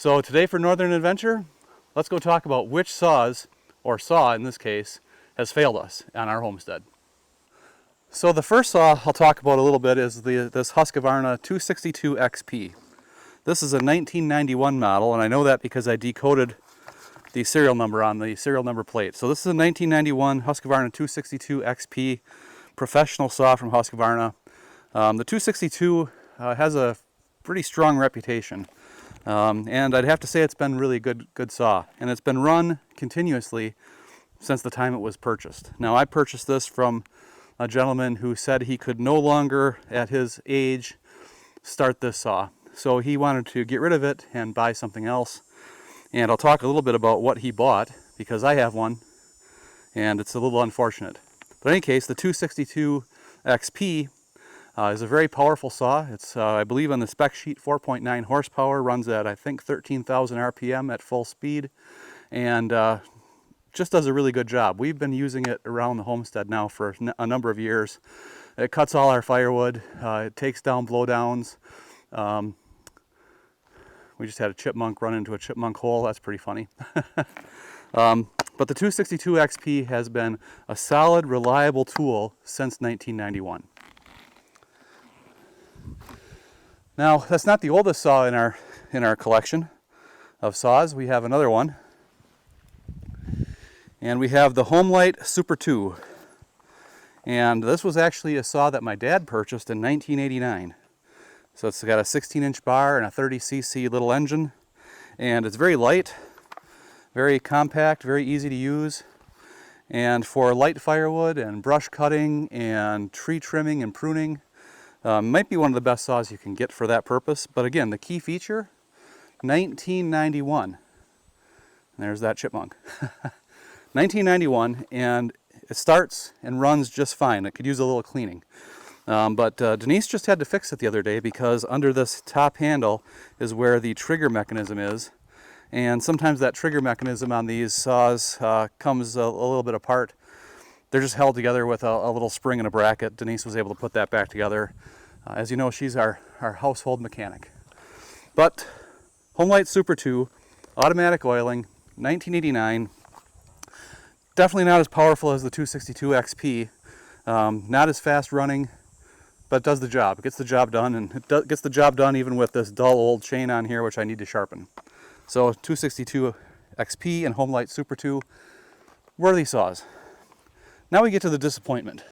So today for Northern Adventure, let's go talk about which saws, or saw in this case, has failed us on our homestead. So the first saw I'll talk about a little bit is this Husqvarna 262 XP. This is a 1991 model, and I know that because I decoded the serial number on the serial number plate. So this is a 1991 Husqvarna 262 XP professional saw from Husqvarna. The 262 has a pretty strong reputation. And I'd have to say it's been really good saw, and it's been run continuously since the time it was purchased. Now, I purchased this from a gentleman who said he could no longer, at his age, start this saw. So he wanted to get rid of it and buy something else. And I'll talk a little bit about what he bought, because I have one, and it's a little unfortunate. But in any case, the 262 XP is a very powerful saw. It's, I believe on the spec sheet, 4.9 horsepower, runs at, I think, 13,000 RPM at full speed, and just does a really good job. We've been using it around the homestead now for a number of years. It cuts all our firewood, it takes down blowdowns. We just had a chipmunk run into a chipmunk hole. That's pretty funny. But the 262 XP has been a solid, reliable tool since 1991. Now, that's not the oldest saw in our collection of saws. We have another one. And we have the Homelite Super 2. And this was actually a saw that my dad purchased in 1989. So it's got a 16-inch bar and a 30cc little engine. And it's very light, very compact, very easy to use. And for light firewood and brush cutting and tree trimming and pruning, might be one of the best saws you can get for that purpose. But again, the key feature, 1991. There's that chipmunk. 1991, and it starts and runs just fine. It could use a little cleaning. But Denise just had to fix it the other day, because under this top handle is where the trigger mechanism is. And sometimes that trigger mechanism on these saws comes a little bit apart. They're just held together with a little spring and a bracket. Denise was able to put that back together. As you know, she's our household mechanic. But Homelite Super 2, automatic oiling, 1989. Definitely not as powerful as the 262 XP. Not as fast running, but it does the job. It gets the job done, and it gets the job done even with this dull old chain on here, which I need to sharpen. So 262 XP and Homelite Super 2, worthy saws. Now we get to the disappointment.